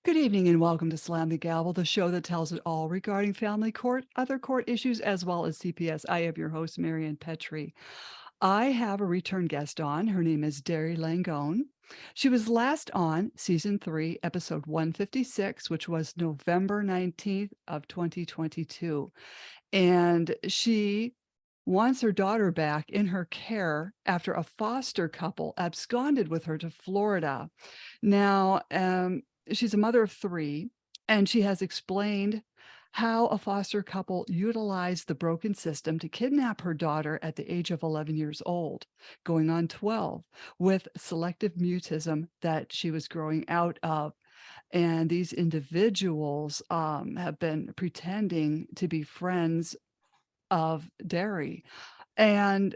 Good evening and welcome to Slam the Gavel, the show that tells it all regarding family court, other court issues, as well as CPS. I am your host, Marianne Petrie. I have a return guest on. Her name is Dari Langone. She was last on season 3, episode 156, which was November 19th of 2022. And she wants her daughter back in her care after a foster couple absconded with her to Florida. Now, she's a mother of 3, and she has explained how a foster couple utilized the broken system to kidnap her daughter at the age of 11 years old, going on 12, with selective mutism that she was growing out of. And these individuals have been pretending to be friends of Dari. And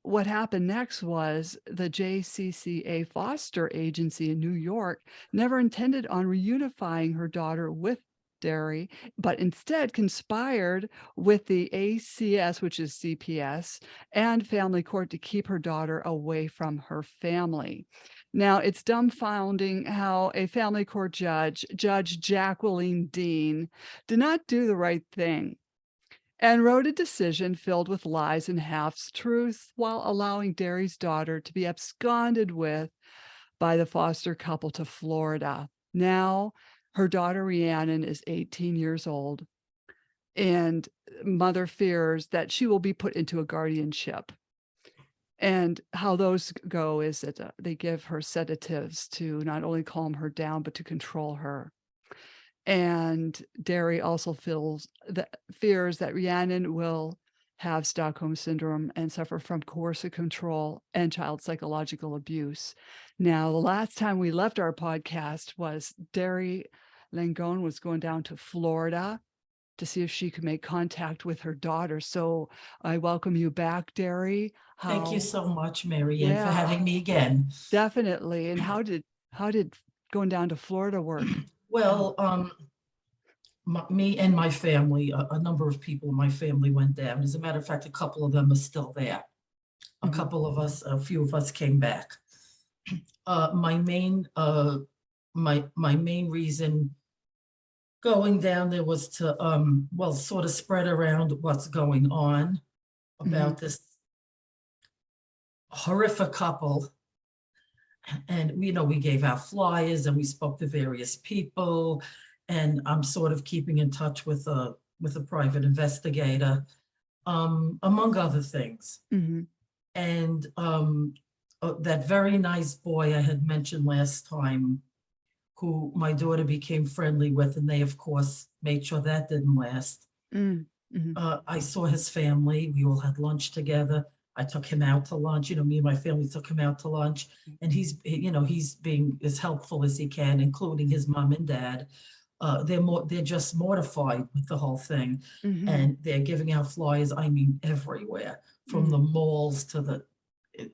what happened next was the JCCA foster agency in New York never intended on reunifying her daughter with Dari, but instead conspired with the ACS, which is CPS, and family court to keep her daughter away from her family. Now, it's dumbfounding how a family court Judge Jacqueline Deane, did not do the right thing and wrote a decision filled with lies and half-truths while allowing Dari's daughter to be absconded with by the foster couple to Florida. Now, her daughter Rhiannon is 18 years old, and mother fears that she will be put into a guardianship. And how those go is that they give her sedatives to not only calm her down, but to control her. And Dari also fears that Rhiannon will have Stockholm syndrome and suffer from coercive control and child psychological abuse. Now, the last time we left our podcast was Dari Langone was going down to Florida to see if she could make contact with her daughter. So I welcome you back, Dari. Thank you How? so much, Marianne, for Yeah, having me again. definitely. And how did going down to Florida work? Well, me and my family, a number of people in my family went down. As a matter of fact, a couple of them are still there. Mhm. A few of us came back. My main, my main reason going down there was to, well, sort of spread around what's going on Mhm. about this horrific couple. And we gave out flyers and we spoke to various people. And I'm sort of keeping in touch with a private investigator, among other things. Mhm. And that very nice boy I had mentioned last time, who my daughter became friendly with, and they of course made sure that didn't last. Mm. Mhm. I saw his family. We all had lunch together. I took him out to lunch. Me and my family took him out to lunch, and he's being as helpful as he can, including his mom and dad. They're just mortified with the whole thing, Mhm. and they're giving out flyers. I mean, everywhere, from the Mm. malls to the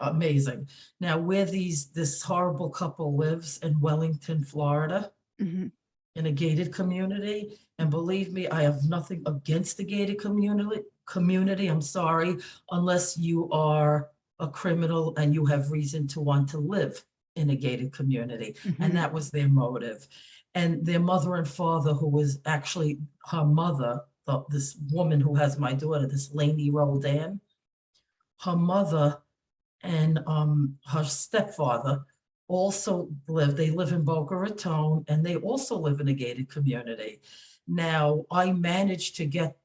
amazing. Now, where this horrible couple lives in Wellington, Florida, Mhm. in a gated community. And believe me, I have nothing against the gated community. I'm sorry, unless you are a criminal and you have reason to want to live in a gated community. And Mhm. that was their motive. And their mother and father, who was actually her mother, this woman who has my daughter, this Lainie Roldan, her mother and her stepfather also they live in Boca Raton, and they also live in a gated community. Now, I managed to get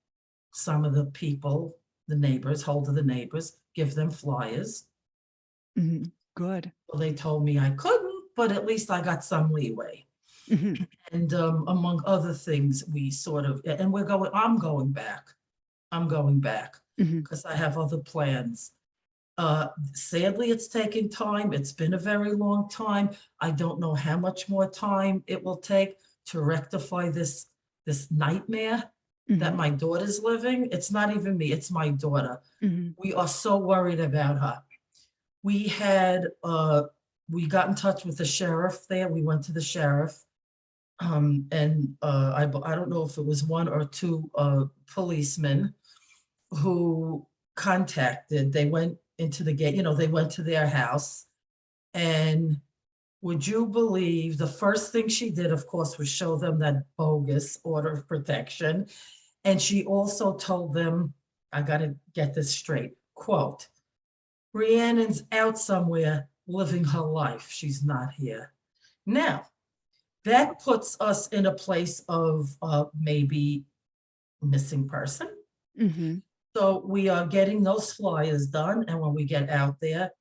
some of the people, the neighbors, hold of the neighbors, give them flyers. Mhm. Good. Well, they told me I couldn't, but at least I got some leeway. Mhm. And among other things, we sort of, and I'm going back. I'm going back Mhm. because I have other plans. Sadly, it's taking time. It's been a very long time. I don't know how much more time it will take to rectify this nightmare that Mhm. my daughter's living. It's not even me, it's my daughter. Mhm. We are so worried about her. We had we got in touch with the sheriff there. We went to the sheriff. And I don't know if it was one or two policemen who contacted, they went into the gate, they went to their house, and Would you believe the first thing she did, of course, was show them that bogus order of protection. And she also told them, I got to get this straight, quote, Rhiannon's out somewhere living her life. She's not here. Now, that puts us in a place of maybe missing person. Mhm. So we are getting those flyers done. And when we get out there,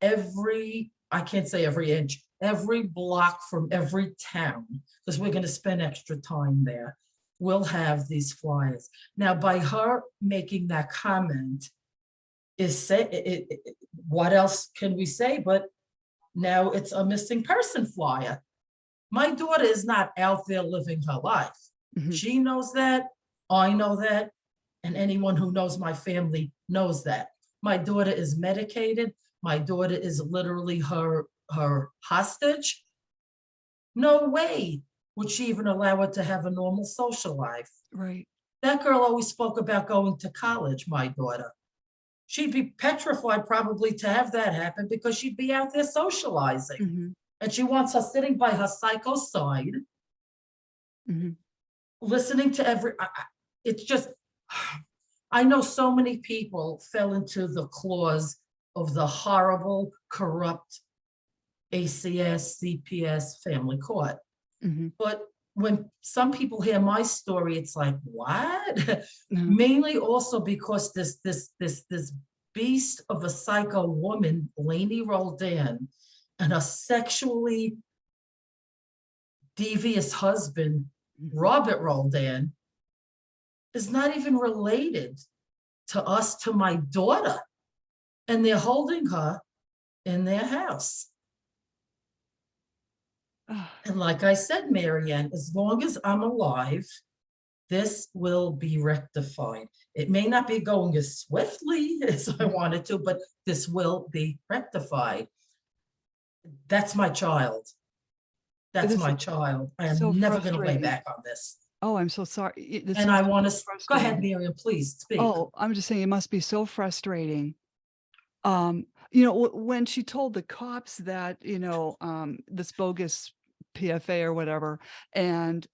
I can't say every inch, every block from every town, because we're going to spend extra time there, will have these flyers. Now, by her making that comment, what else can we say? But now it's a missing person flyer. My daughter is not out there living her life. Mhm. She knows that. I know that. And anyone who knows my family knows that. My daughter is medicated. My daughter is literally her hostage. No way would she even allow her to have a normal social life. Right. That girl always spoke about going to college, my daughter. She'd be petrified probably to have that happen because she'd be out there socializing. Mhm. And she wants her sitting by her psycho side, Mhm. listening to it's just, I know so many people fell into the claws of the horrible, corrupt ACS, CPS family court. Mhm. But when some people hear my story, it's like, what? Mhm. Mainly also because this beast of a psycho woman, Lainie Roldan, and a sexually devious husband, Mhm. Robert Roldan, is not even related to us, to my daughter. And they're holding her in their house. Ah, And like I said, Marianne, as long as I'm alive, this will be rectified. It may not be going as swiftly as I wanted to, but this will be rectified. That's my child. That's this my is child. I so am never going to lay frustrating. back on this. Oh, I'm so sorry. This And is I want so to go ahead, frustrating. Miriam, please speak. Oh, I'm just saying it must be so frustrating. When she told the cops that, this bogus PFA or whatever, and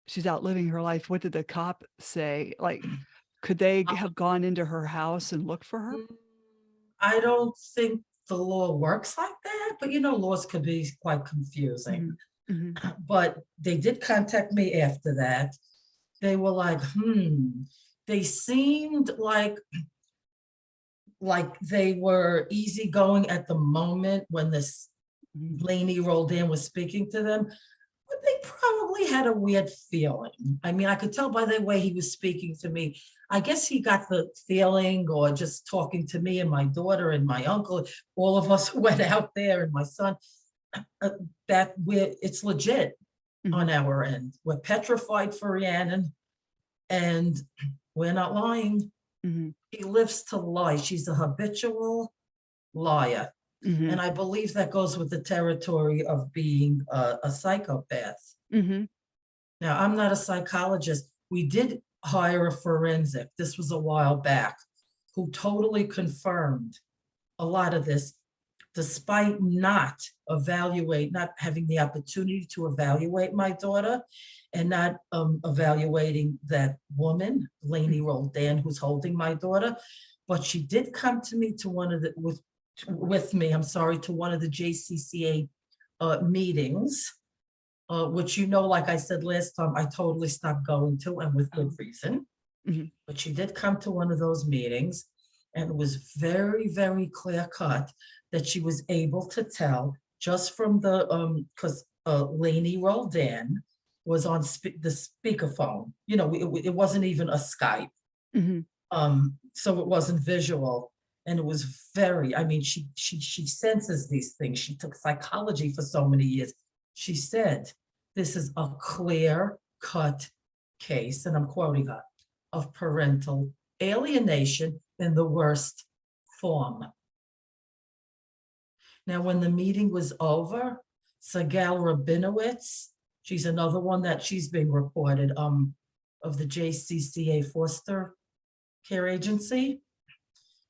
she's out living her life, what did the cop say? Like, could they Uh, have gone into her house and looked for her? mm, I don't think the law works like that, but laws could be quite confusing. Mhm. Mhm. But they did contact me after that. They were like, they seemed like they were easygoing at the moment when this Mhm. Lainie Roldan was speaking to them, but they probably had a weird feeling. I mean, I could tell by the way he was speaking to me. I guess he got the feeling, or just talking to me and my daughter and my uncle, all of us who went out there, and my son, uh, that it's legit on Mhm. our end. We're petrified for Rhiannon, and we're not lying. Mhm. She lives to lie. She's a habitual liar. And Mhm. I believe that goes with the territory of being a psychopath. Mhm. Now, I'm not a psychologist. We did hire a forensic, this was a while back, who totally confirmed a lot of this, despite not having the opportunity to evaluate my daughter, and not evaluating that woman, Lainie Roldan, who's holding my daughter. But she did come to me to one of the with me, I'm sorry, to one of the JCCA meetings, which like I said last time, I totally stopped going to, and with good Oh. reason. Mhm. But she did come to one of those meetings, and it was very, very clear cut that she was able to tell just from the because Lainie Roldan was on the speakerphone. It wasn't even a Skype, Mhm. so it wasn't visual. And it was very, I mean, she senses these things. She took psychology for so many years. She said, this is a clear cut case, and I'm quoting her, of parental alienation in the worst form. Now, when the meeting was over, Sagal Rabinowitz, she's another one that she's being reported, of the JCCA foster care agency.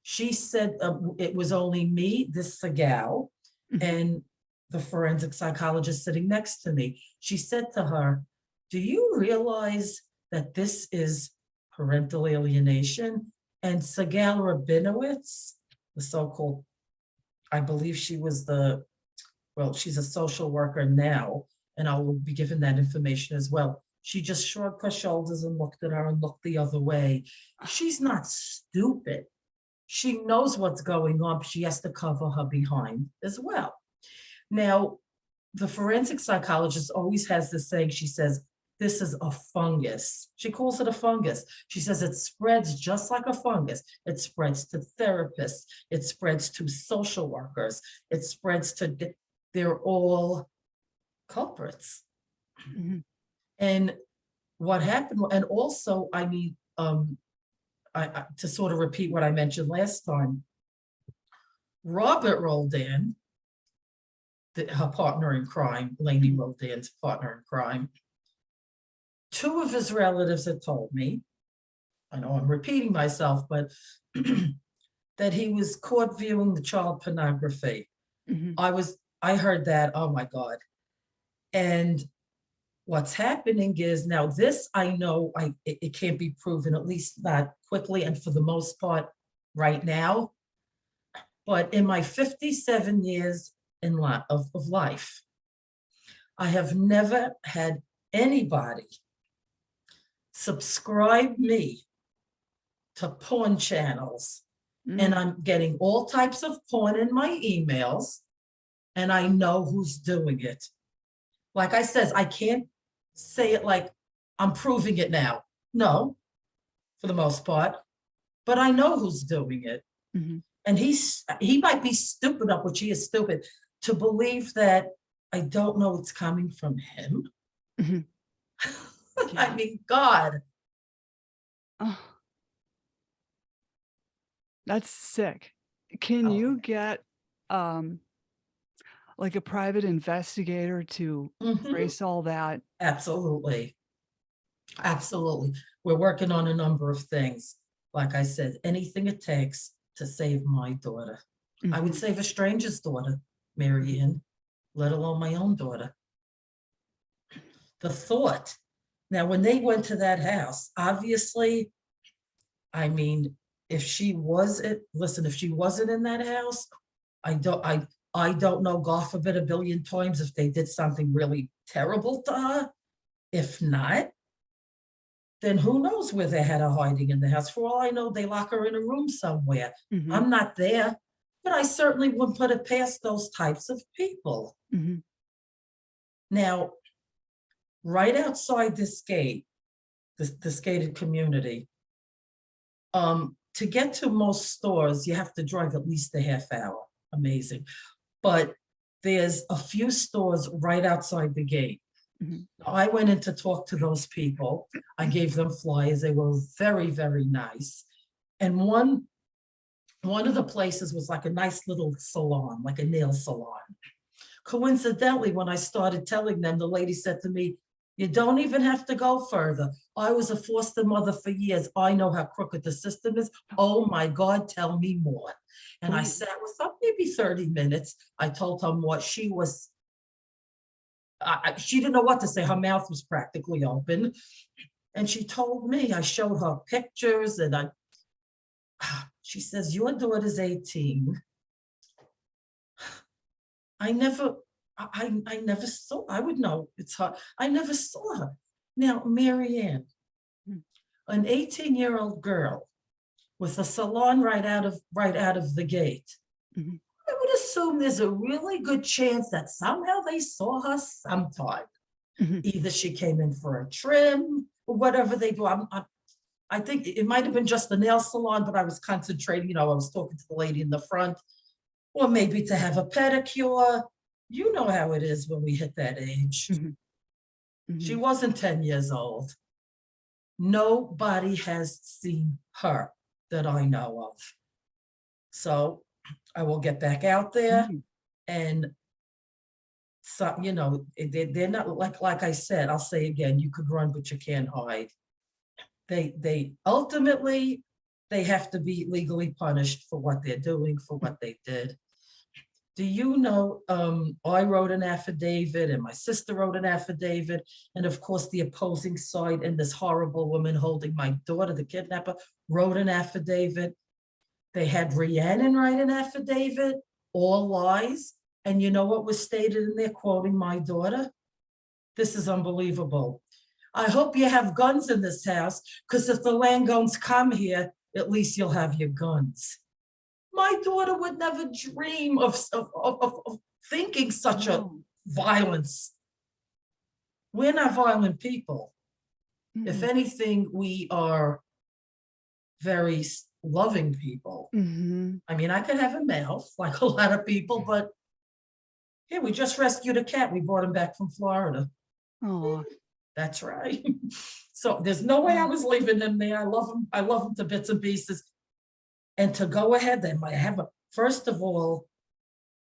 She said it was only me, this Sagal, Mhm. and the forensic psychologist sitting next to me. She said to her, do you realize that this is parental alienation? And Sigal Rabinowitz, the so-called, I believe she was well, she's a social worker now, and I will be given that information as well. She just shrugged her shoulders and looked at her and looked the other way. She's not stupid. She knows what's going on, but she has to cover her behind as well. Now, the forensic psychologist always has this saying, she says, this is a fungus. She calls it a fungus. She says it spreads just like a fungus. It spreads to therapists. It spreads to social workers. It spreads to, they're all culprits. Mm-hmm. And what happened, and also, I mean, to sort of repeat what I mentioned last time, Robert Roldan, her partner in crime, Lainie Roldan's partner in crime, two of his relatives had told me, I know I'm repeating myself, but that he was caught viewing the child pornography. Mm-hmm. I heard that, oh my God. And what's happening is now this, I know it can't be proven, at least not quickly and for the most part right now. But in my 57 years of life, I have never had anybody subscribe me to porn channels. And I'm getting all types of porn in my emails, and I know who's doing it. Like I said, I can't say it like I'm proving it now. No, for the most part, but I know who's doing it. Mm-hmm. And he might be stupid enough, which he is stupid, to believe that I don't know it's coming from him. Mm-hmm. Yeah. I mean, God. Oh, that's sick. Can you get like a private investigator to trace all that? Absolutely. Absolutely. We're working on a number of things. Like I said, anything it takes to save my daughter. Mm-hmm. I would save a stranger's daughter, Mary Ann, let alone my own daughter. The thought. Now, when they went to that house, obviously, I mean, if she wasn't in that house, I don't know, God forbid, a billion times if they did something really terrible to her. If not, then who knows where they had her hiding in the house. For all I know, they lock her in a room somewhere. Mm-hmm. I'm not there, but I certainly wouldn't put it past those types of people. Mm-hmm. Now, right outside this gate, this gated community, to get to most stores, you have to drive at least a half hour. Amazing. But there's a few stores right outside the gate. Mm-hmm. I went in to talk to those people. I gave them flyers. They were very, very nice. And one of the places was like a nice little salon, like a nail salon. Coincidentally, when I started telling them, the lady said to me, you don't even have to go further. I was a foster mother for years. I know how crooked the system is. Oh my God, tell me more. And I sat with her maybe 30 minutes. I told her what she was. She didn't know what to say. Her mouth was practically open. And she told me, I showed her pictures, and she says, your daughter's 18. I never saw, I would know it's her. I never saw her. Now, Mary Ann, an 18-year-old girl with a salon right out of the gate. Mm-hmm. I would assume there's a really good chance that somehow they saw her sometime. Mm-hmm. Either she came in for a trim or whatever they do. I think it might have been just a nail salon, but I was concentrating, I was talking to the lady in the front, or maybe to have a pedicure. You know how it is when we hit that age. Mm-hmm. Mm-hmm. She wasn't 10 years old. Nobody has seen her that I know of. So I will get back out there. Mm-hmm. And so, they're not like I said, I'll say again, you could run, but you can't hide. They ultimately, they have to be legally punished for what they're doing, for what they did. Do you know, I wrote an affidavit and my sister wrote an affidavit. And of course, the opposing side and this horrible woman holding my daughter, the kidnapper, wrote an affidavit. They had Rhiannon write an affidavit, all lies. And you know what was stated in there, quoting my daughter? This is unbelievable. I hope you have guns in this house, because if the Langones come here, at least you'll have your guns. My daughter would never dream of thinking such a violence. We're not violent people. If anything, we are very loving people. I mean, I could have a mouth like a lot of people, but here, we just rescued a cat. We brought him back from Florida. Oh, that's right. So there's no way I was leaving them there. I love them. I love them to bits and pieces. And to go ahead, they might have first of all,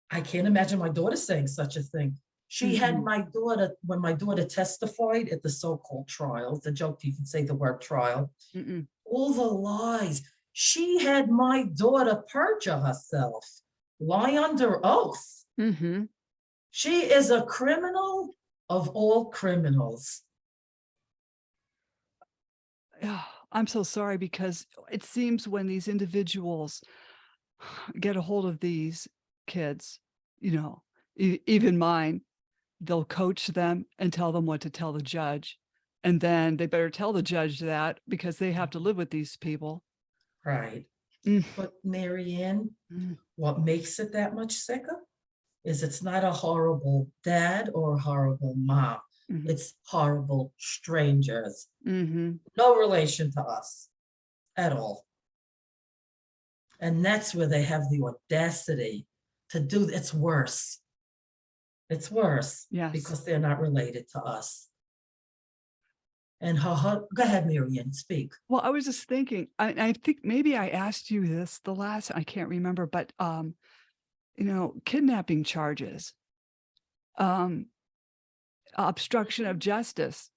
I can't imagine my daughter saying such a thing. She had my daughter, when my daughter testified at the so-called trial, the joke to even say the word trial, all the lies. She had my daughter perjure herself, lie under oath. She is a criminal of all criminals. I'm so sorry, because it seems when these individuals get a hold of these kids, you know, even mine, they'll coach them and tell them what to tell the judge. And then they better tell the judge that, because they have to live with these people. Right. But Marianne, what makes it that much sicker is it's not a horrible dad or a horrible mom. It's horrible strangers. No relation to us at all. And that's where they have the audacity to do. It's worse. It's worse. Yes. Because they're not related to us. And go ahead, Marianne, speak. Well, I was just thinking, I think maybe I asked you this the last, I can't remember, but you know, kidnapping charges, obstruction of justice.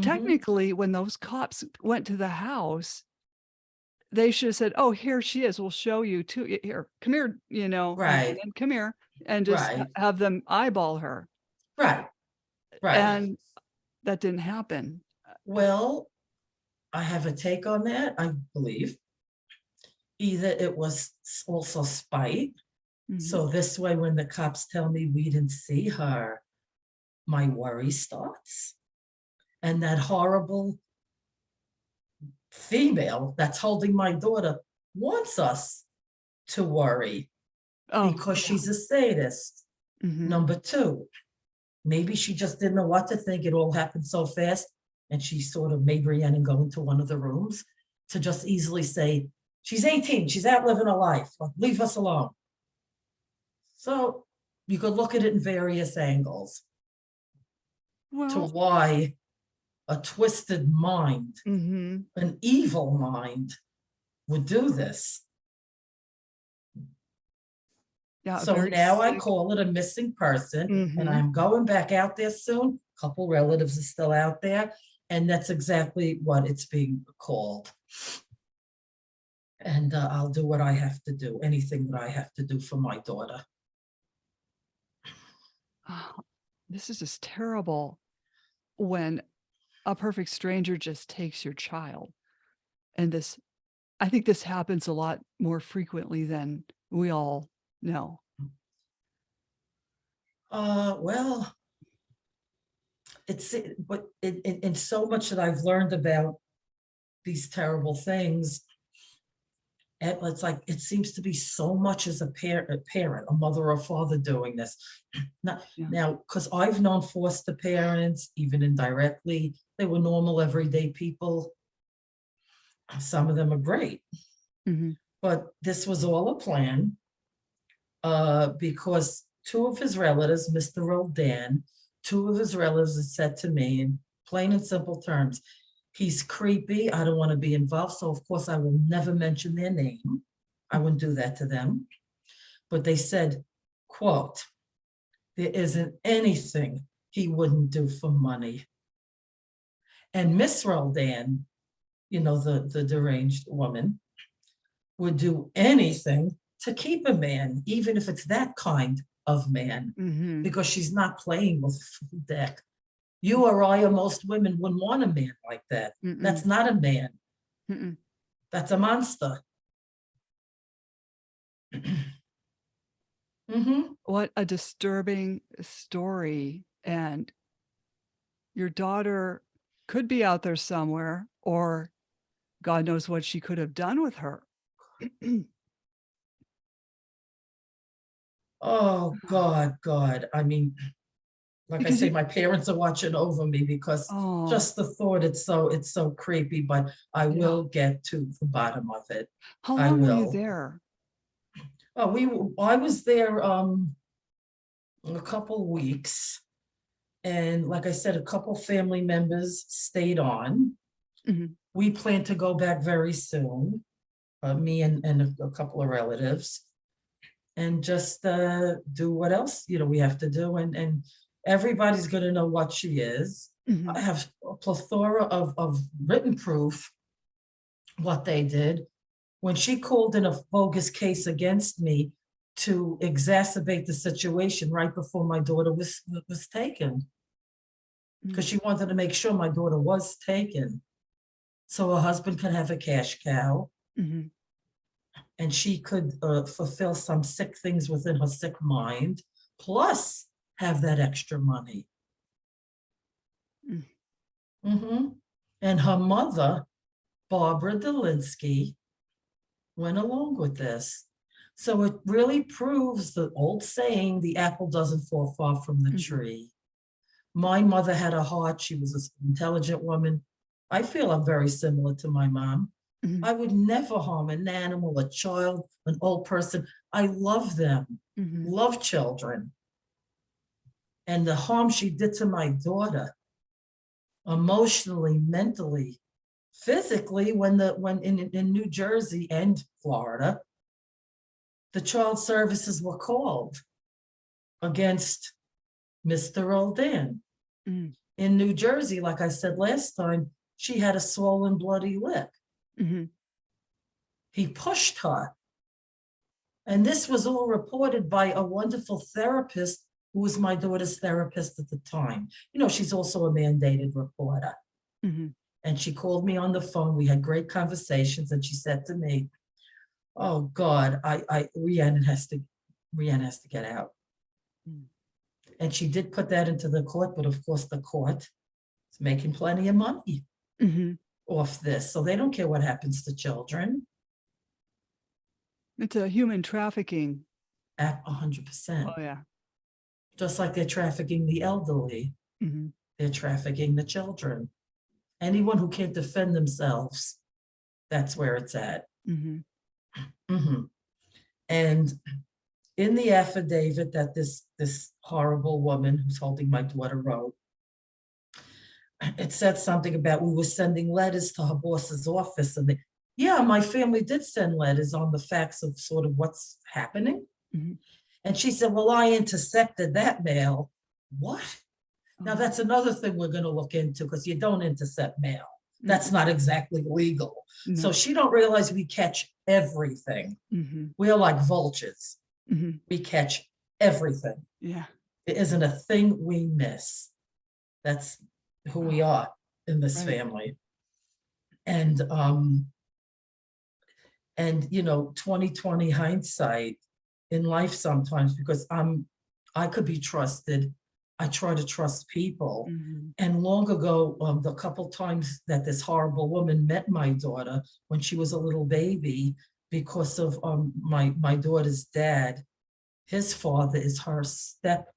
Technically, when those cops went to the house, they should have said, "Oh, here she is. We'll show you too. Here, come here, you know, Right. and come here," and just have them eyeball her. Right. Right. And that didn't happen. Well, I have a take on that, I believe. Either it was also spite. So this way, when the cops tell me we didn't see her, my worry starts. And that horrible female that's holding my daughter wants us to worry because she's a sadist. Number two, maybe she just didn't know what to think. It all happened so fast. And she sort of made Rhiannon go into one of the rooms to just easily say, she's 18, she's out living her life, leave us alone. So you could look at it in various angles to why a twisted mind, an evil mind would do this. Yeah, so now I call it a missing person, and I'm going back out there soon. A couple relatives are still out there, and that's exactly what it's being called. And I'll do what I have to do, anything that I have to do for my daughter. Oh, this is just terrible when a perfect stranger just takes your child. And this, I think this happens a lot more frequently than we all know. Well, it's, but in so much that I've learned about these terrible things, it's like, it seems to be so much as a parent, a mother or father doing this. Now, because I've known foster parents, even indirectly, they were normal, everyday people. Some of them are great. But this was all a plan because two of his relatives, Mr. Roldan, two of his relatives had said to me in plain and simple terms, he's creepy. I don't want to be involved. So of course I will never mention their name. I wouldn't do that to them. But they said, quote, there isn't anything he wouldn't do for money. And Miss Roldan, you know, the deranged woman, would do anything to keep a man, even if it's that kind of man, Mhm. because she's not playing with a full deck. You or I or most women wouldn't want a man like that. Mm-mm. That's not a man. Mm-mm. That's a monster. Mm-hmm. What a disturbing story. And your daughter could be out there somewhere, or God knows what she could have done with her. Oh, God, God. I mean, like I Because say, you my parents are watching over me because oh, just the thought, it's so creepy, but I yeah. will get to the bottom of it. How I long were you will. there? I was there a couple weeks, and like I said, a couple family members stayed on. Mhm. We plan to go back very soon, me and a couple of relatives, and just do what else we have to do, and everybody's going to know what she is. I Mhm. have a plethora of written proof what they did. When she called in a bogus case against me to exacerbate the situation right before my daughter was taken, because Mm. she wanted to make sure my daughter was taken so her husband could have a cash cow Mhm. and she could fulfill some sick things within her sick mind, plus have that extra money. Mm. Mm-hmm. And her mother, Barbara Delinsky, went along with this. So it really proves the old saying, the apple doesn't fall far from the Mhm. tree. My mother had a heart. She was an intelligent woman. I feel I'm very similar to my mom. Mhm. I would never harm an animal, a child, an old person. I love them, Mhm. love children. And the harm she did to my daughter, emotionally, mentally, physically, when in New Jersey and Florida, the child services were called against Mr. Roldan. Mm. In New Jersey, like I said last time, she had a swollen, bloody lip. Mhm. He pushed her. And this was all reported by a wonderful therapist who was my daughter's therapist at the time. She's also a mandated reporter. Mhm. And she called me on the phone. We had great conversations. And she said to me, "Oh God, Rhiannon has to get out." Mm. And she did put that into the court, but of course the court is making plenty of money Mhm. off this. So they don't care what happens to children It's a human trafficking. at 100%. Oh, yeah. Just like they're trafficking the elderly, Mhm. they're trafficking the children. Anyone who can't defend themselves, that's where it's at. Mhm. Mhm. And in the affidavit that this horrible woman who's holding my daughter wrote, it said something about we were sending letters to her boss's office, and yeah, my family did send letters on the facts of sort of what's happening. Mhm. And she said, "Well, I intercepted that mail." What? Now Oh. that's another thing we're going to look into, because you don't intercept mail. That's Mm-mm. not exactly legal. So No. she don't realize we catch everything. Mhm. We're like vultures. Mhm. We catch everything. Yeah. There isn't a thing we miss. That's who we Oh, are in this right. family. And 2020 hindsight in life sometimes, because I could be trusted. I try to trust people. Mhm. And long ago, the couple times that this horrible woman met my daughter when she was a little baby, because of my daughter's dad, his father is her stepfather.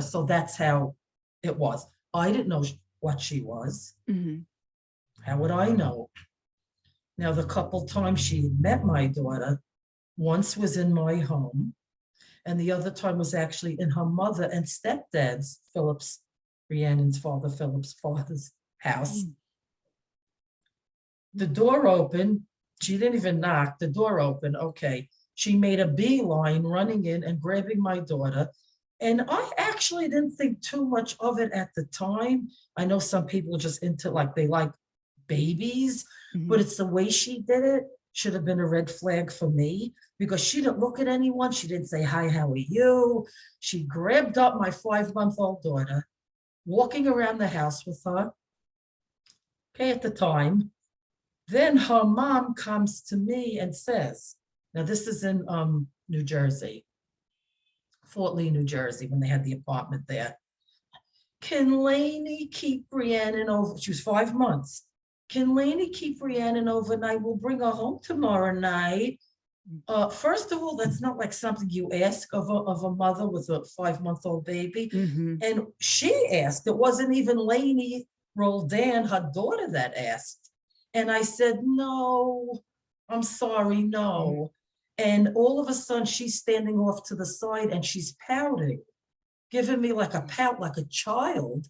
So that's how it was. I didn't know what she was. Mhm. How would I know? Now, the couple times she met my daughter, once was in my home, and the other time was actually in her mother and stepdad's, Rhiannon's father, Philip's father's house. Mm. The door opened. She didn't even knock. The door opened. Okay. She made a beeline running in and grabbing my daughter. And I actually didn't think too much of it at the time. I know some people just into, like, they like babies, but Mhm. it's the way she did it. should have been a red flag for me because she didn't look at anyone. She didn't say, hi, how are you? She grabbed up my 5-month-old daughter, walking around the house with her, okay, at the time. Then her mom comes to me and says, now this is in New Jersey, Fort Lee, New Jersey, when they had the apartment there. Can Lainie keep Rhiannon over? She was 5 months. Can Lainie keep Rhiannon overnight? We'll bring her home tomorrow night. First of all, that's not like something you ask of a mother with a 5-month-old baby. Mm-hmm. And she asked. It wasn't even Lainie Roldan, her daughter, that asked. And I said, no, I'm sorry, no. And all of a sudden, she's standing off to the side and she's pouting, giving me like a pout, like a child.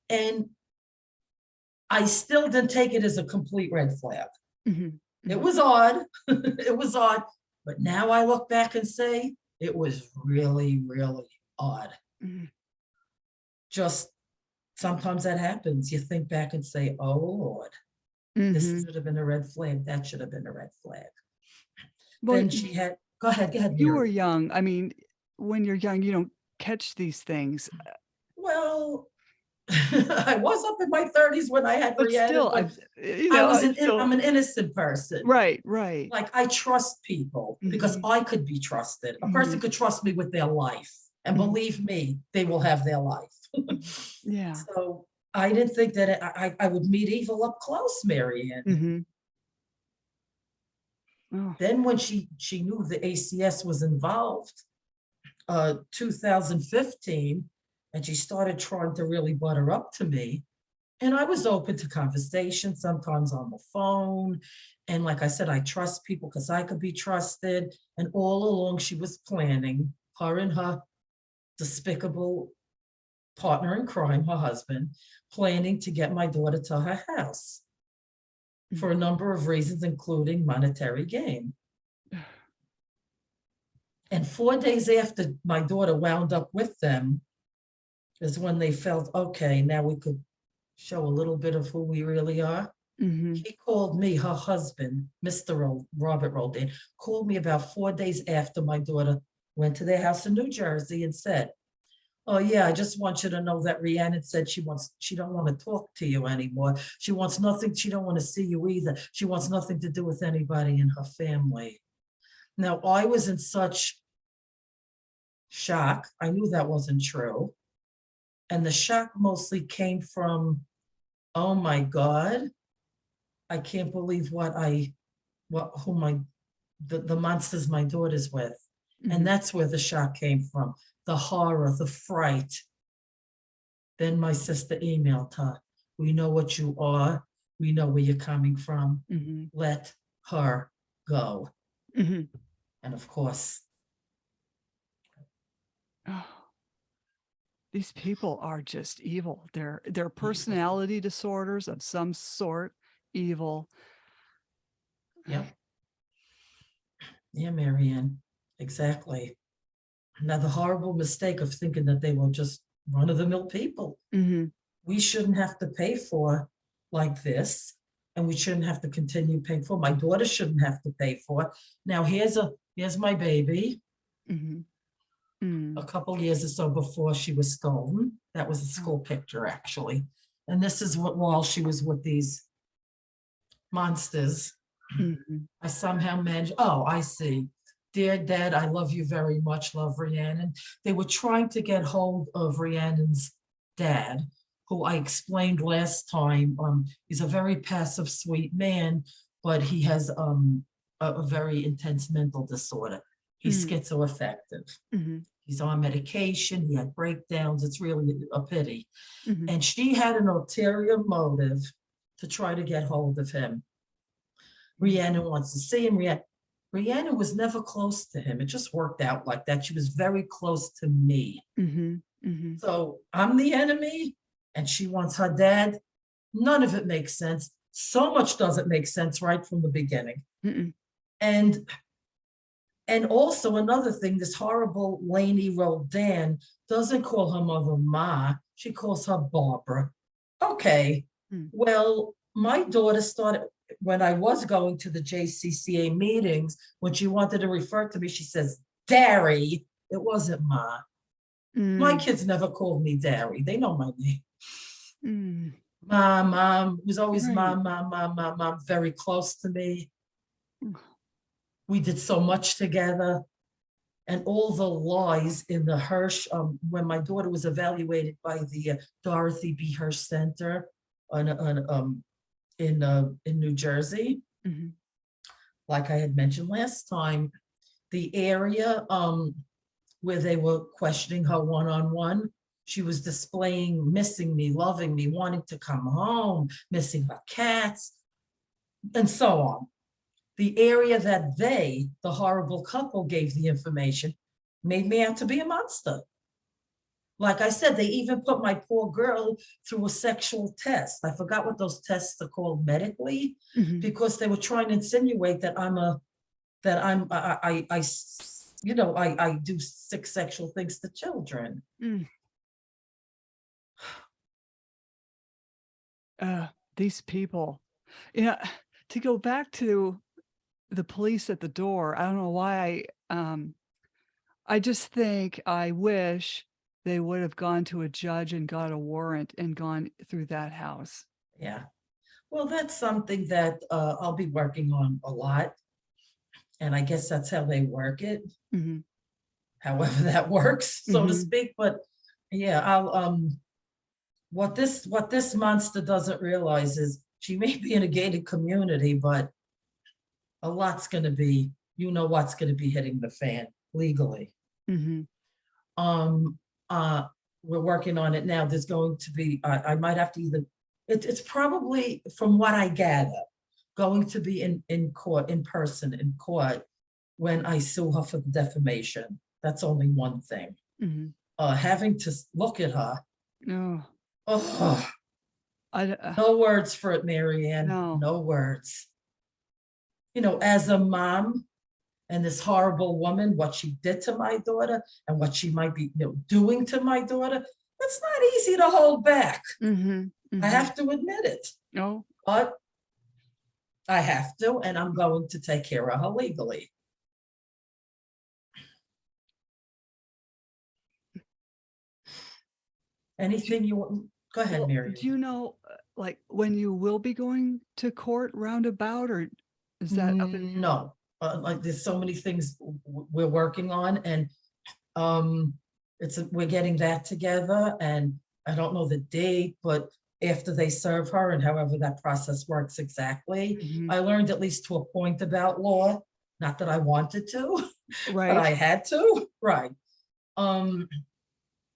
And I still didn't take it as a complete red flag. Mm-hmm. It was odd. It was odd. But now I look back and say, it was really, really odd. Mm-hmm. Just sometimes that happens. You think back and say, oh, Lord, this should have been a red flag. That should have been a red flag. Well, Then she had, go ahead, you were Mary. young. I mean, when you're young, you don't catch these things. Well, I was up in my 30s when I had But Rhiannon, still, but I'm an innocent person. Right, right. Like I trust people because I could be trusted. A person could trust me with their life. And believe me, they will have their life. Yeah. So I didn't think that I would meet evil up close, Marianne. Oh. Then when she knew the ACS was involved, 2015, and she started trying to really butter up to me. And I was open to conversation, sometimes on the phone. And like I said, I trust people because I could be trusted. And all along she was planning, her and her despicable partner in crime, her husband, planning to get my daughter to her house for a number of reasons, including monetary gain. And 4 days after my daughter wound up with them is when they felt, okay, now we could show a little bit of who we really are. He called me, her husband, Mr. Robert Roldan, called me about 4 days after my daughter went to their house in New Jersey and said, oh yeah, I just want you to know that Rhiannon said she don't want to talk to you anymore. She wants nothing, she don't want to see you either. She wants nothing to do with anybody in her family. Now, I was in such shock. I knew that wasn't true. And the shock mostly came from, oh my God, I can't believe the monsters my daughter's with. And that's where the shock came from, the horror, the fright. Then my sister emailed her, we know what you are. We know where you're coming from. Let her go. And of course. Oh, these people are just evil. They're personality disorders of some sort, evil. Yeah. Yeah, Marianne, exactly. Now, the horrible mistake of thinking that they were just run-of-the-mill people. We shouldn't have to pay for like this, and we shouldn't have to continue paying for. My daughter shouldn't have to pay for. Now, here's my baby. A couple years or so before she was stolen. That was a school picture, actually. And this is what, while she was with these monsters, I somehow managed, oh, I see. Dear Dad, I love you very much, love Rhiannon. They were trying to get hold of Rhiannon's dad, who I explained last time. He's a very passive, sweet man, but he has a very intense mental disorder. He's schizoaffective. He's on medication. He had breakdowns. It's really a pity. And she had an ulterior motive to try to get hold of him. Rhiannon wants to see him. Rhiannon was never close to him. It just worked out like that. She was very close to me. So I'm the enemy and she wants her dad. None of it makes sense. So much doesn't make sense right from the beginning. And also another thing, this horrible Lainie Roldan doesn't call her mother Ma. She calls her Barbara. Okay, well, my daughter started, when I was going to the JCCA meetings, when she wanted to refer to me, she says, Dari. It wasn't Ma. My Mm, kids never called me Dari. They know my name. mm, Mom. It was always right. mom, very close to me. We did so much together. And all the lies in the Hirsch, when my daughter was evaluated by the Dorothy B. Hirsch Center in New Jersey, Mhm. like I had mentioned last time, the area where they were questioning her one-on-one, she was displaying missing me, loving me, wanting to come home, missing her cats, and so on. The area that they, the horrible couple, gave the information made me out to be a monster. Like I said, they even put my poor girl through a sexual test. I forgot what those tests are called medically, Mhm. because they were trying to insinuate that I do sick sexual things to children. Mm. Uh, these people. Yeah, to go back to the police at the door, I don't know why I just think I wish they would have gone to a judge and got a warrant and gone through that house. Yeah. Well, that's something that I'll be working on a lot. And I guess that's how they work it, Mhm. however that works, so to Mhm. speak. But yeah, I'll what this monster doesn't realize is she may be in a gated community, but a lot's gonna be, what's gonna be hitting the fan legally. Mhm. Um uh we're working on it now. There's going to be I might have to either it's probably, from what I gather, going to be in court, in person in court, when I sue her for the defamation. That's only one thing. Mhm. Having to look at her, No. oh, I no words for it, Marianne. no. No words. As a mom, and this horrible woman, what she did to my daughter and what she might be, doing to my daughter, it's not easy to hold back. Mhm. I Mhm. have to admit it, Oh, but I have to, and I'm going to take care of her legally. do Anything you want? Go ahead, well, do Miriam. you know, like, when you will be going to court roundabout, or is that up in the air? No, like there's so many things we're working on, and um, we're getting that together, and I don't know the date, but after they serve her and however that process works exactly, Mhm. I learned at least to a point about law. Not that I wanted to, but Right. I had to. Right. Um,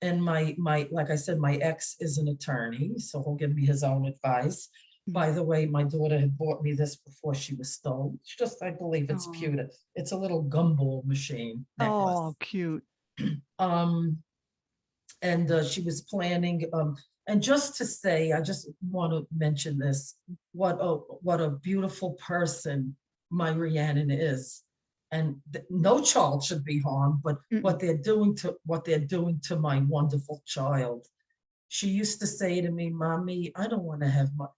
and my like I said, my ex is an attorney, so he'll give me his own advice. Mhm. By the way, my daughter had bought me this before she was stolen. It's just, I believe it's Oh. pewter. It's a little gumball machine Oh, necklace. cute. Um, and she was planning, and just to say, I just want to mention this, what a beautiful person my Rhiannon is. And no child should be harmed, but Mm-mm. what they're doing to my wonderful child. She used to say to me, Mommy, I don't want to have much,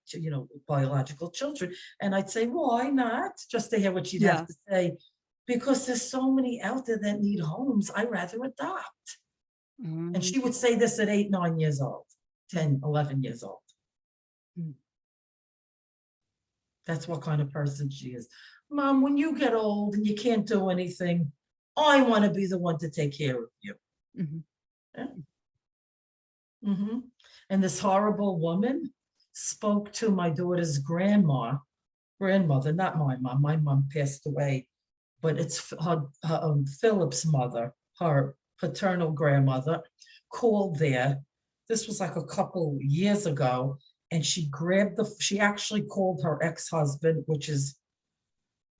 biological children. And I'd say, why not? Just to hear what she'd have Yeah. to say. Because there's so many out there that need homes. I'd rather adopt. And Mhm. she would say this at 8, 9 years old, Mm, 10, 11 years old. mm. That's what kind of person she is. Mom, when you get old and you can't do anything, I want to be the one to take care of you. Mhm. Yeah. Mm-hmm. And this horrible woman spoke to my daughter's grandmother, not my mom. My mom passed away, but it's her Philip's mother, her paternal grandmother, called there. This was like a couple years ago, and she actually called her ex-husband, which is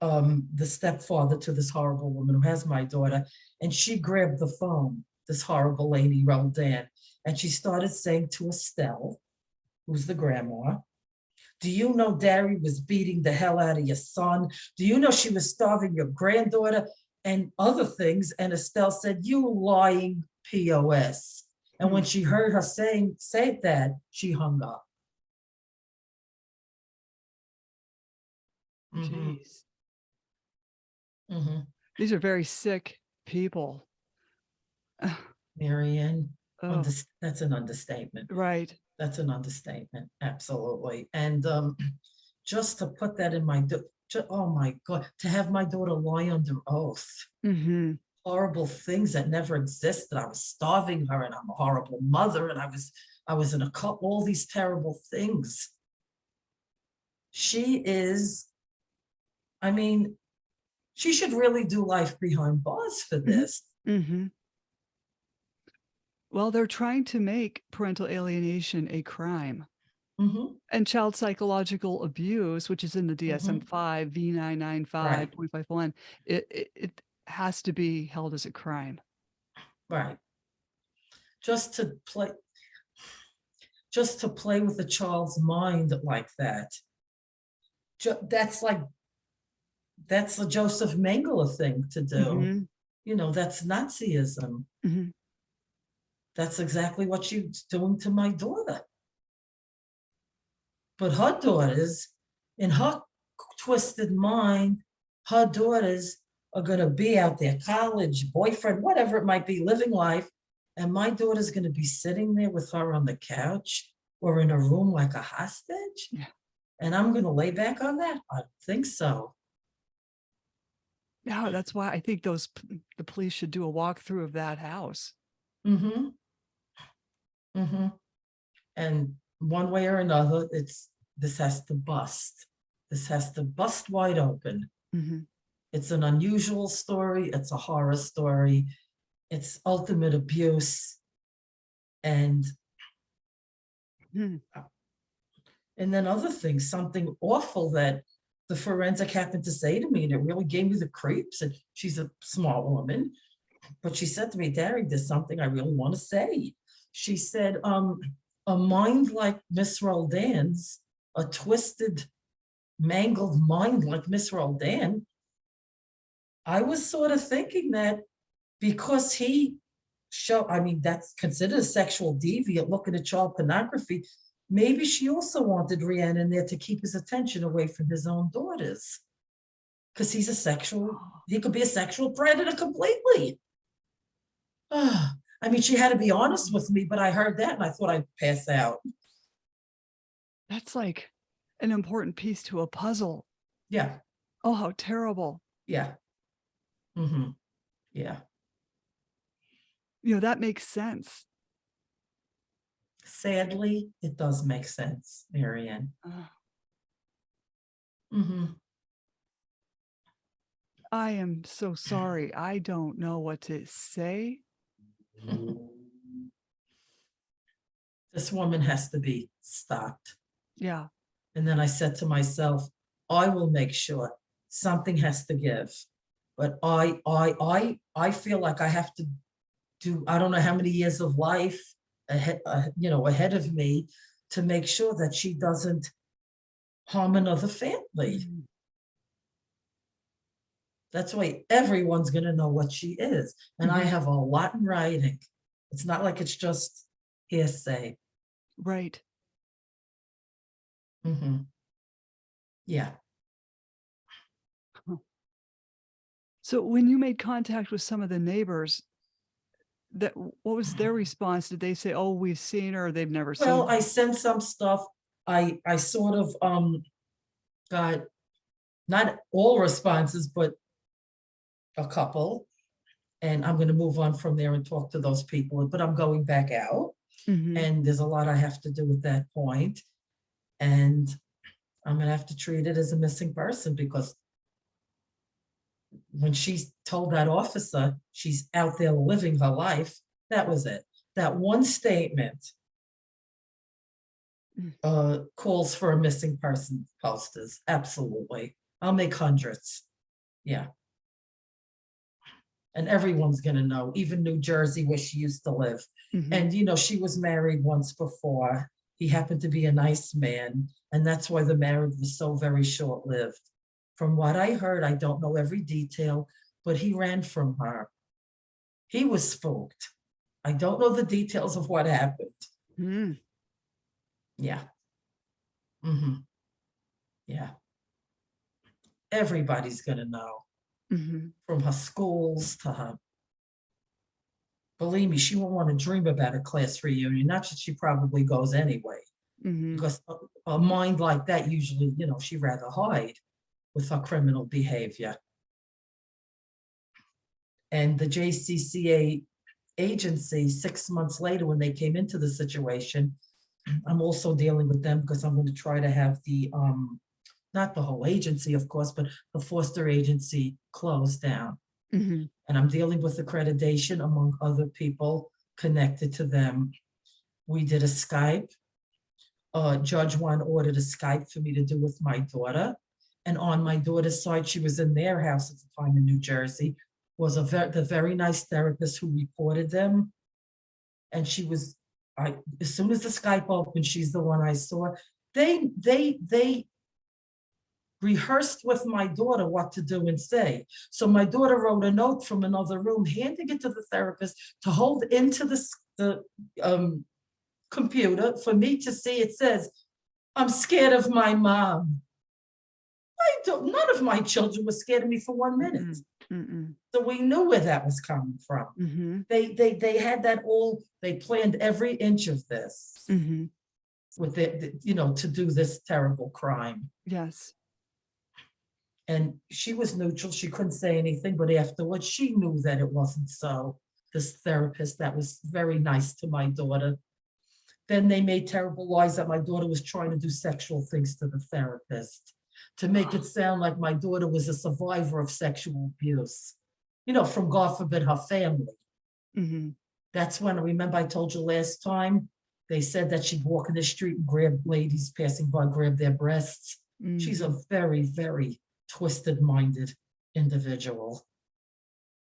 the stepfather to this horrible woman who has my daughter, and she grabbed the phone, this horrible lady Roldan, and she started saying to Estelle, who's the grandma, do you know Dari was beating the hell out of your son? Do you know she was starving your granddaughter and other things? And Estelle said, you lying POS. And when Mm. she heard her say that, she hung up. Mhm. Jeez. Mhm. These are very sick people. Marianne, Oh, that's an understatement. right. That's an understatement. Absolutely. And just to put that in oh my God, to have my daughter lie under oath, Mhm. horrible things that never existed. I was starving her, and I'm a horrible mother, and I was in a cult, all these terrible things. She is, I mean, she should really do life behind bars for Mhm. this. Mhm. Well, they're trying to make parental alienation a crime. Hmm. And child psychological abuse, which is in the Hmm. DSM-5, Right, V995.51, it has to be held as a crime. right. Just to play, just to play with a child's mind like that. That's like, that's the Joseph Mengele thing to do. Mhm. That's Nazism. Mhm. That's exactly what she's doing to my daughter. But her daughters, in her twisted mind, her daughters are going to be out there, college, boyfriend, whatever it might be, living life. And my daughter's going to be sitting there with her on the couch or in a room like a hostage. Yeah. And I'm going to lay back on that? I think so. Yeah, that's why I think the police should do a walkthrough of that house. Mm-hmm. Mm-hmm. And one way or another, this has to bust. This has to bust wide open. Mhm. It's an unusual story. It's a horror story. It's ultimate abuse. And Mhm. and then other things, something awful that the forensic happened to say to me, and it really gave me the creeps. And she's a smart woman, but she said to me, Dari, there's something I really want to say. She said, a mind like Miss Roldan's, a twisted, mangled mind like Miss Roldan, I was sort of thinking that because I mean, that's considered a sexual deviant looking at child pornography. Maybe she also wanted Rhiannon there to keep his attention away from his own daughters. Because he could be a sexual predator completely. I mean, she had to be honest with me, but I heard that and I thought I'd pass out. That's like an important piece to a puzzle. Yeah, Oh, how terrible. yeah. Mm-hmm. Yeah. That makes sense. Sadly, it does make sense, Marianne. Uh, Mm-hmm. I am so sorry. I don't know what to say. This woman has to be stopped. Yeah. And then I said to myself, I will make sure something has to give. But I feel like I have to do, I don't know how many years of life ahead of me to make sure that she doesn't harm another family. Mhm. That's why everyone's going to know what she is. And I Mhm. have a lot in writing. It's not like it's just hearsay. Right. Hmm. Yeah. Huh. So when you made contact with some of the neighbors, what was their response? Did they say, "Oh, we've seen her," or they've never seen Well, her? I sent some stuff. I sort of got not all responses, but a couple. And I'm going to move on from there and talk to those people. But I'm going back out, Mhm. and there's a lot I have to do at that point. And I'm going to have to treat it as a missing person because when she told that officer she's out there living her life, that was it. That one statement Mm. calls for a missing person posters. Absolutely. I'll make hundreds. Yeah. And everyone's going to know, even New Jersey, where she used to live. Mhm. And, she was married once before. He happened to be a nice man. And that's why the marriage was so very short lived. From what I heard, I don't know every detail, but he ran from her. He was spooked. I don't know the details of what happened. Mm. Yeah. Hmm. Yeah. everybody's going to know, Mhm. from her schools to her. Believe me, she won't want to dream about a class reunion. Not that she probably goes anyway, Mhm. because a mind like that usually, she'd rather hide with her criminal behavior. And the JCCA agency, 6 months later, when they came into the situation, I'm also dealing with them because I'm going to try to have not the whole agency, of course, but the foster agency closed down. Mhm. And I'm dealing with accreditation among other people connected to them. We did a Skype. Judge one ordered a Skype for me to do with my daughter. And on my daughter's side, she was in their house at the time in New Jersey, was the very nice therapist who reported them. And she was, as soon as the Skype opened, she's the one I saw. They rehearsed with my daughter what to do and say. So my daughter wrote a note from another room, handing it to the therapist to hold into the computer for me to see. It says, "I'm scared of my mom." None of my children were scared of me for 1 minute. Mm-mm. Mm-mm. So we knew where that was coming from. Mhm. They had that all, they planned every inch of this Mhm. with to do this terrible crime. Yes. And she was neutral. She couldn't say anything, but afterwards she knew that it wasn't so. This therapist that was very nice to my daughter. Then they made terrible lies that my daughter was trying to do sexual things to the therapist to make it sound like my daughter was a survivor of sexual abuse, from, God forbid, her family. Mhm. That's when, remember I told you last time, they said that she'd walk in the street and grab ladies passing by, grab their breasts. She's a Mhm. very, very twisted-minded individual.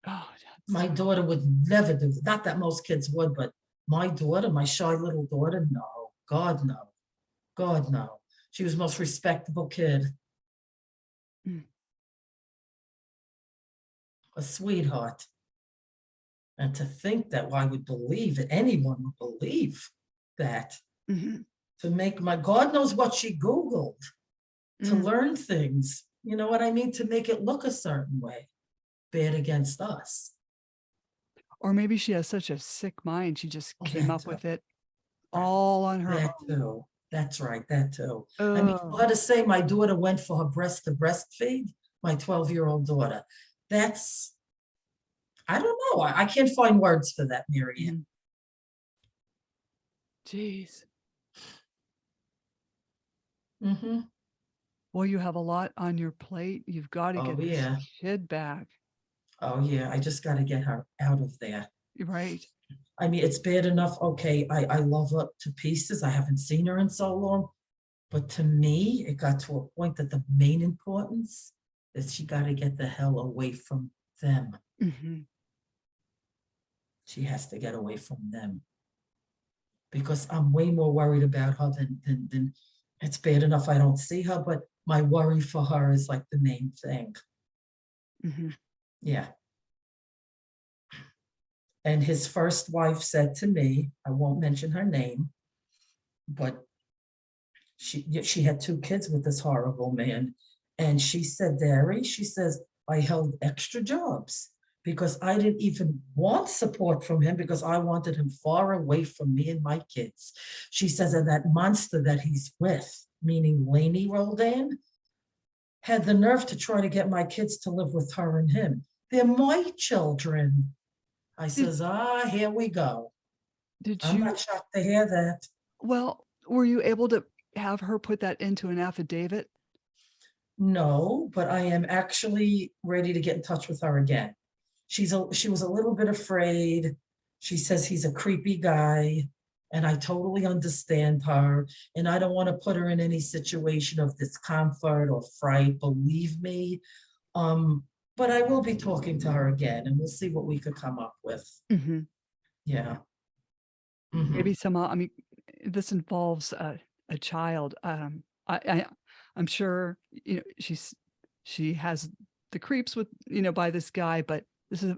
Oh, My that's daughter would never do that. Not that most kids would, but my daughter, my shy little daughter, no. God, no. God, no. She was the most respectable kid, mm. a sweetheart. And to think that I would believe it, anyone would believe that, Mhm. to make God knows what she Googled to Mm. learn things, you know what I mean? To make it look a certain way, bad against us. Or maybe she has such a sick mind, she just Oh, came that up too. with it all on her That own. too. That's right, that too. I mean, for Oh. her to say my daughter went for her breast to breastfeed, my 12-year-old daughter, that's, I don't know. I can't find words for that, Miriam. Mhm. Jeez. Mm-hmm. Well, you have a lot on your plate. You've gotta Oh, get this yeah. kid back, Oh, yeah. I just got to get her out of there. right? I mean, it's bad enough. Okay, I love her to pieces. I haven't seen her in so long. But to me, it got to a point that the main importance is she got to get the hell away from them. Mhm. She has to get away from them because I'm way more worried about her than it's bad enough I don't see her, but my worry for her is like the main thing. Mhm. Yeah. And his first wife said to me, I won't mention her name, but she had 2 kids with this horrible man. And she said, Dari, she says, I held extra jobs because I didn't even want support from him because I wanted him far away from me and my kids. She says, and that monster that he's with, meaning Lainie Roldan, had the nerve to try to get my kids to live with her and him. They're my children. I Did says, here we go. did I'm you not shocked to hear that. well, were you able to have her put that into an affidavit? No, but I am actually ready to get in touch with her again. She was a little bit afraid. She says he's a creepy guy, and I totally understand her. And I don't want to put her in any situation of discomfort or fright, believe me. Um, but I will be talking to her again, and we'll see what we could come up with. Mhm. Yeah. Maybe Mhm. some, I mean, this involves a child. I'm sure, she has the creeps with, by this guy, but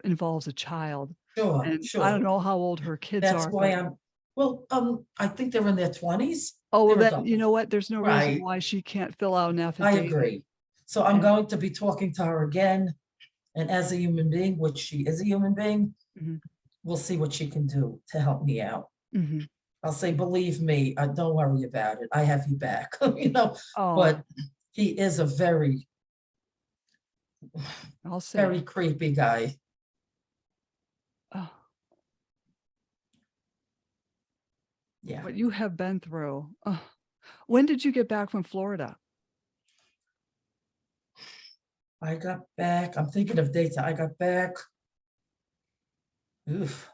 involves a child. Sure, And I don't sure. know how old her kids That's are, why but well, I think they're in their 20s. oh, well, They're then, you adults. know what? There's no reason Right. why she can't fill out an I affidavit. agree. So I'm Okay. going to be talking to her again. And as a human being, which she is a human being, Mhm. we'll see what she can do to help me out. Mhm. I'll say, believe me, don't worry about it. I have you back, Oh, but he is a very, I'll say. very creepy guy. Oh, Yeah. what you have been through. Oh. When did you get back from Florida? I got back, I'm thinking of dates. I got back,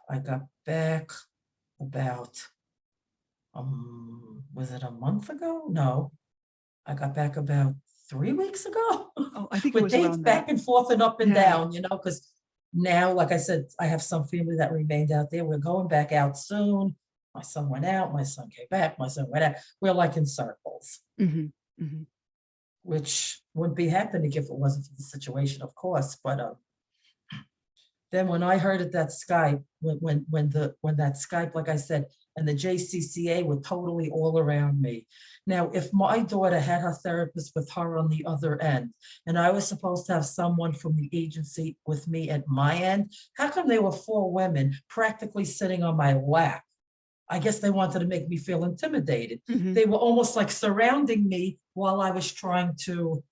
I got back about, was it a month ago? No, I got back about 3 weeks ago. Oh, I think it With was dates around that. back and forth and up and Yeah. down, because now, like I said, I have some family that remained out there. We're going back out soon. My son went out, my son came back, my son went out. We're like in circles, Mhm. Mhm. which wouldn't be happening if it wasn't for the situation, of course. But then when I heard at that Skype, when that Skype, like I said, and the JCCA were totally all around me. Now, if my daughter had her therapist with her on the other end, and I was supposed to have someone from the agency with me at my end, how come there were 4 women practically sitting on my lap? I guess they wanted to make me feel intimidated. Mhm. They were almost like surrounding me while I was trying to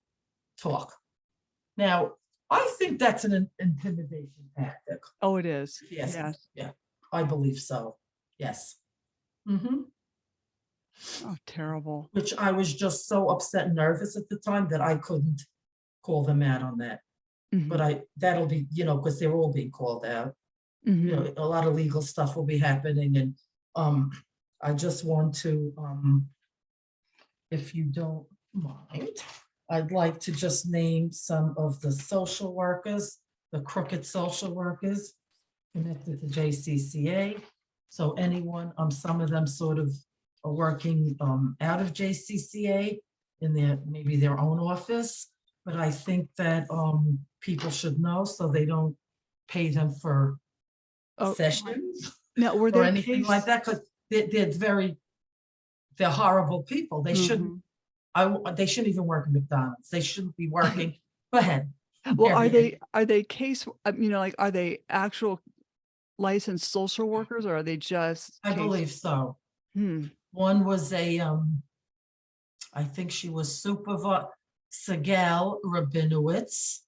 talk. Now, I think that's an intimidation tactic. Oh, it is. Yes, Yes. yeah, I believe so. Yes. Mhm. Oh, terrible. Which I was just so upset and nervous at the time that I couldn't call them out on that. But Mhm. that'll be, because they're all being called out. Mhm. A lot of legal stuff will be happening, and um, I just want to, if you don't mind, I'd like to just name some of the social workers, the crooked social workers connected to JCCA. So anyone, some of them sort of are working out of JCCA in maybe their own office, but I think that people should know so they don't pay them for Oh, sessions now were or there anything like case that, because they're horrible people. They shouldn't, Mhm. they shouldn't even work at McDonald's. They shouldn't be working. Go ahead. Well, Marianne. are they case like, are they actual licensed social workers, or are they just I case believe so. Hmm. One was I think she was Segal Rabinowitz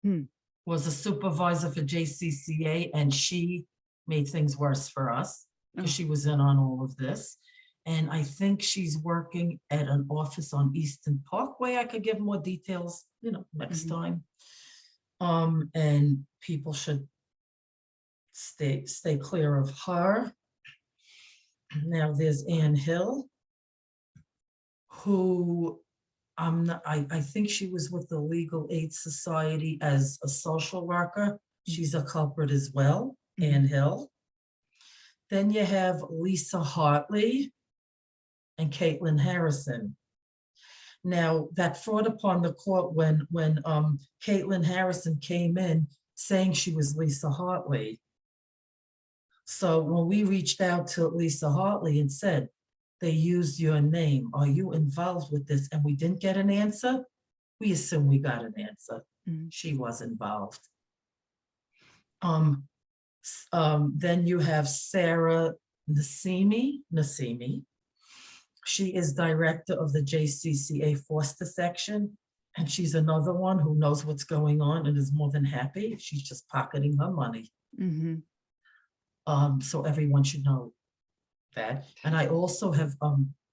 Hmm. was a supervisor for JCCA, and she made things worse for us because Oh. she was in on all of this. And I think she's working at an office on Eastern Parkway. I could give more details, next Mhm. time. And people should stay clear of her. Now there's Ann Hill, who I think she was with the Legal Aid Society as a social worker. Mhm. She's a culprit as well, Mhm. Ann Hill. Then you have Lisa Hartley and Caitlin Harrison. Now, that fraud upon the court when Caitlin Harrison came in saying she was Lisa Hartley. So when we reached out to Lisa Hartley and said, they used your name, are you involved with this? And we didn't get an answer, we assume we got an answer. Mhm. She was involved. Then you have Sarah Nasimi. She is director of the JCCA Foster section, and she's another one who knows what's going on and is more than happy. She's just pocketing her money. Mhm. So everyone should know that. And I also have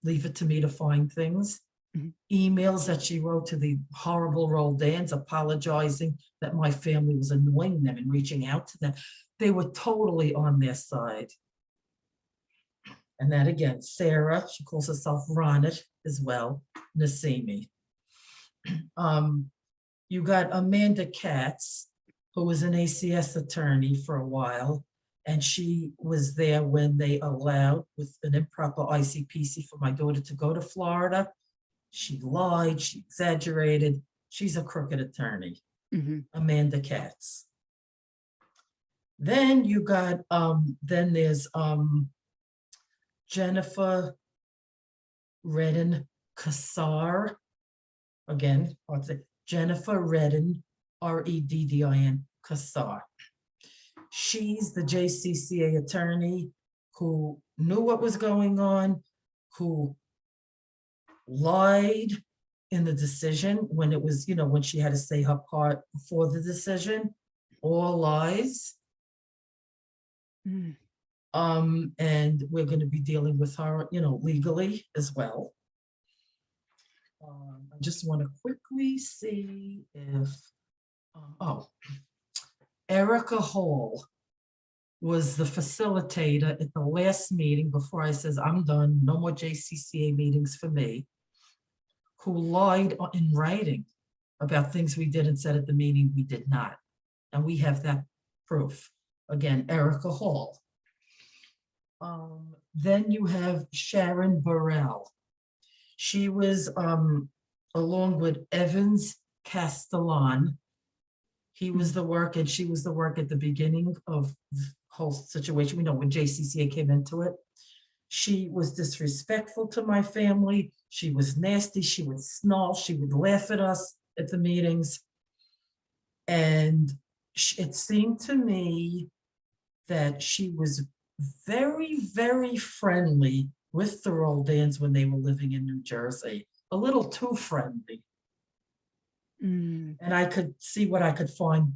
Leave It to Me to Find Things, Mhm. emails that she wrote to the horrible Roldans apologizing that my family was annoying them and reaching out to them. They were totally on their side. And that again, Sarah, she calls herself Ronit as well, Nasimi. You got Amanda Katz, who was an ACS attorney for a while, and she was there when they allowed, with an improper ICPC, for my daughter to go to Florida. She lied, she exaggerated. She's a crooked attorney, Mhm. Amanda Katz. Then you got, then there's Jennifer Redden Kassar. Again, Jennifer Reddin, Reddin Kassar. She's the JCCA attorney who knew what was going on, who lied in the decision when it was, when she had to say her part before the decision, all lies. Mm. And we're going to be dealing with her, legally as well. I just want to quickly see if, Erica Hall was the facilitator at the last meeting before I says, I'm done, no more JCCA meetings for me, who lied in writing about things we did and said at the meeting we did not. And we have that proof. Again, Erica Hall. Then you have Sharon Burrell. She was, along with Evans Castellan. He was the work and she was the work at the beginning of the whole situation. We know when JCCA came into it. She was disrespectful to my family. She was nasty. She would snarl. She would laugh at us at the meetings. And it seemed to me that she was very, very friendly with the Roldans when they were living in New Jersey, a little too friendly. Mm. And I could see what I could find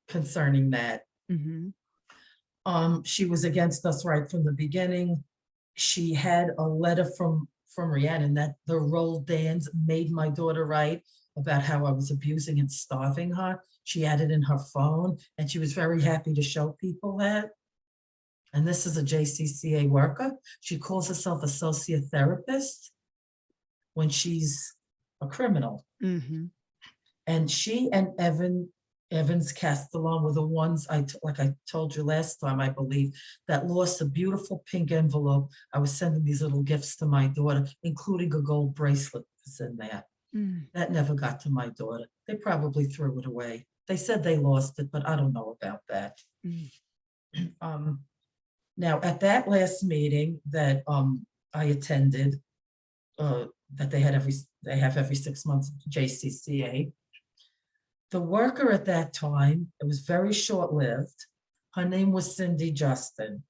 concerning that. Mm-hmm. She was against us right from the beginning. She had a letter from Rhiannon that the Roldans made my daughter write about how I was abusing and starving her. She had it in her phone, and she was very happy to show people that. And this is a JCCA worker. She calls herself a sociotherapist when she's a criminal. Mm-hmm. And she and Evans Castellan were the ones, like I told you last time, I believe, that lost a beautiful pink envelope. I was sending these little gifts to my daughter, including a gold bracelet that's in there. Mm. That never got to my daughter. They probably threw it away. They said they lost it, but I don't know about that. Mm. Now, at that last meeting that I attended, that they have every 6 months at JCCA, the worker at that time, it was very short-lived. Her name was Cindy Justin.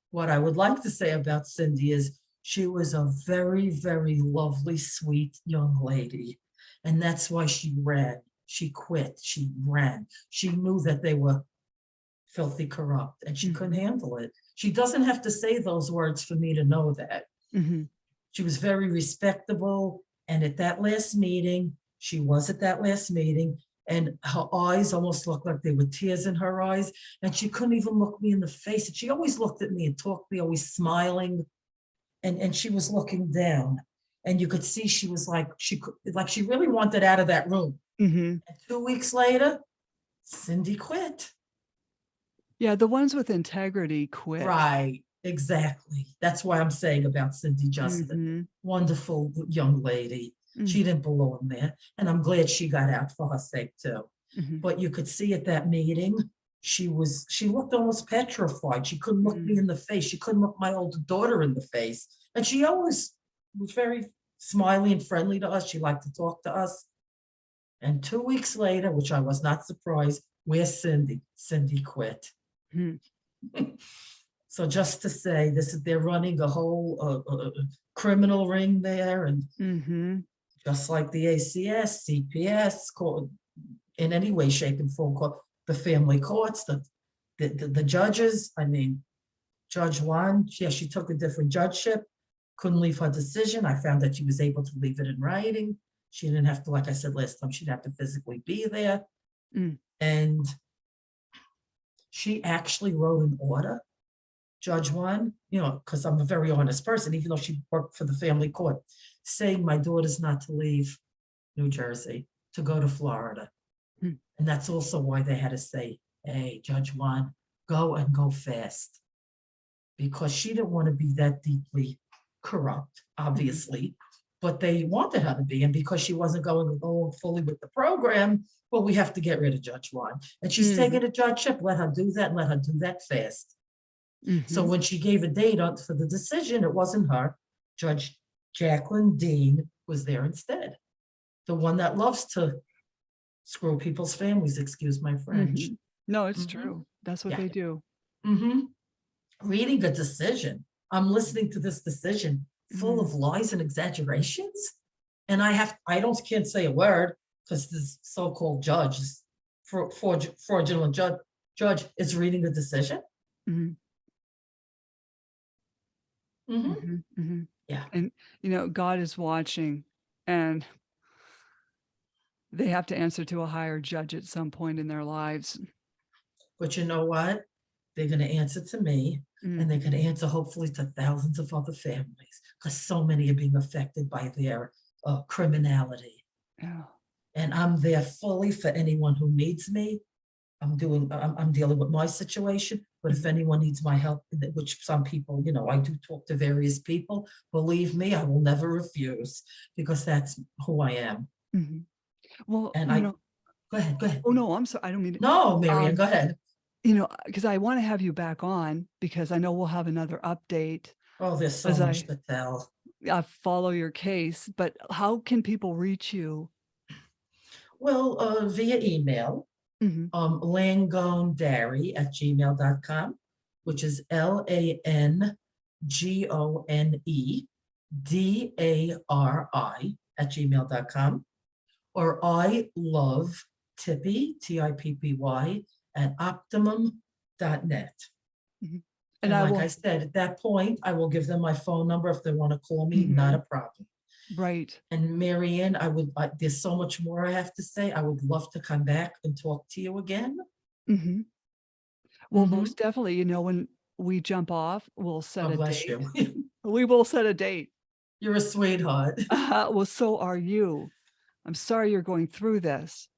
What I would like to say about Cindy is she was a very, very lovely, sweet young lady. And that's why she ran. She quit. She ran. She knew that they were filthy corrupt and she couldn't handle it. She doesn't have to say those words for me to know that. Mm-hmm. She was very respectable. And at that last meeting, and her eyes almost looked like there were tears in her eyes. And she couldn't even look me in the face. And she always looked at me and talked to me, always smiling. And she was looking down. And you could see she was like, she really wanted out of that room. Mm-hmm. And 2 weeks later, Cindy quit. Yeah, the ones with integrity quit. Right, exactly. That's why I'm saying about Cindy Justin. Mm-hmm. Wonderful young lady. Mm-hmm. She didn't belong there. And I'm glad she got out for her sake too. Mm-hmm. But you could see at that meeting, she looked almost petrified. She couldn't look me in the face. She couldn't look my older daughter in the face. And she always was very smiley and friendly to us. She liked to talk to us. And 2 weeks later, which I was not surprised, where's Cindy? Cindy quit. Mm-hmm. So just to say, they're running a whole criminal ring there, and mm-hmm. just like the ACS, CPS, in any way, shape, and form, the family courts, the judges. I mean, Judge Juan, she took a different judgeship, couldn't leave her decision. I found that she was able to leave it in writing. She didn't have to, like I said last time, she'd have to physically be there. And she actually wrote an order, Judge Juan, because I'm a very honest person, even though she worked for the family court, saying my daughter's not to leave New Jersey, to go to Florida. And that's also why they had to say, hey, Judge Juan, go and go fast. Because she didn't want to be that deeply corrupt, obviously, but they wanted her to be. And because she wasn't going fully with the program, well, we have to get rid of Judge Juan. And she's taking a judgeship, let her do that, and let her do that fast. So when she gave a date for the decision, it wasn't her. Judge Jacqueline Deane was there instead. The one that loves to screw people's families, excuse my French. Mhm. No, it's Mhm. true. That's what Yeah. they do. hmm Reading a decision. I'm listening to this decision full Mhm. of lies and exaggerations. And can't say a word because this so-called judge is fraudulent judge is reading the decision. Mhm. hmm Mhm. Mhm. Yeah. And, God is watching, and they have to answer to a higher judge at some point in their lives. But you know what? They're going to answer to me, and they're going Mhm. to answer hopefully to thousands of other families because so many are being affected by their criminality. Yeah. And I'm there fully for anyone who needs me. I'm dealing with my situation, but if Mhm. anyone needs my help, which some people, I do talk to various people, believe me, I will never refuse because that's who I am. Mhm. Well, And go ahead, go ahead. oh, no, I'm sorry. I don't mean to, No, Marian, um, go ahead. because I wanna have you back on because I know we'll have another update Oh, there's so as much I to tell. follow your case, but how can people reach you? Well, via email, Mhm. langone@gmail.com, which is LANGONEDARI@gmail.com, or I love Tippy, TIPPY, at optimum.net. Mhm. And And I like will I said, at that point, I will give them my phone number if they want to call me, not a Mhm. problem. Right. And Marianne, there's so much more I have to say. I would love to come back and talk to you again. Mhm. Well, hmm most definitely, when we jump off, we'll set God a bless date. you. We will set a date. You're a sweetheart. Well, so are you. I'm sorry you're going through this.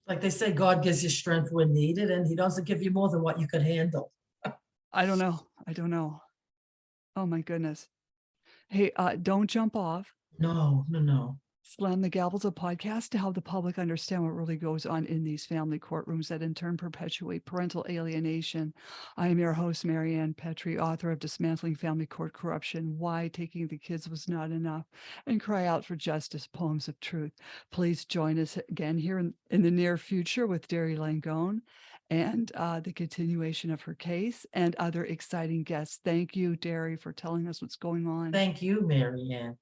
Like they say, God gives you strength when needed, and He doesn't give you more than what you could handle. I don't know. I don't know. Oh my goodness. Hey, don't jump off. No, no, no. Slam the Gavel's a podcast to help the public understand what really goes on in these family courtrooms that in turn perpetuate parental alienation. I am your host, Marianne Petrie, author of Dismantling Family Court Corruption, Why Taking the Kids Was Not Enough, and Cry Out for Justice, Poems of Truth. Please join us again here in the near future with Dari Langone and the continuation of her case and other exciting guests. Thank you, Dari, for telling us what's going on. Thank you, Marianne.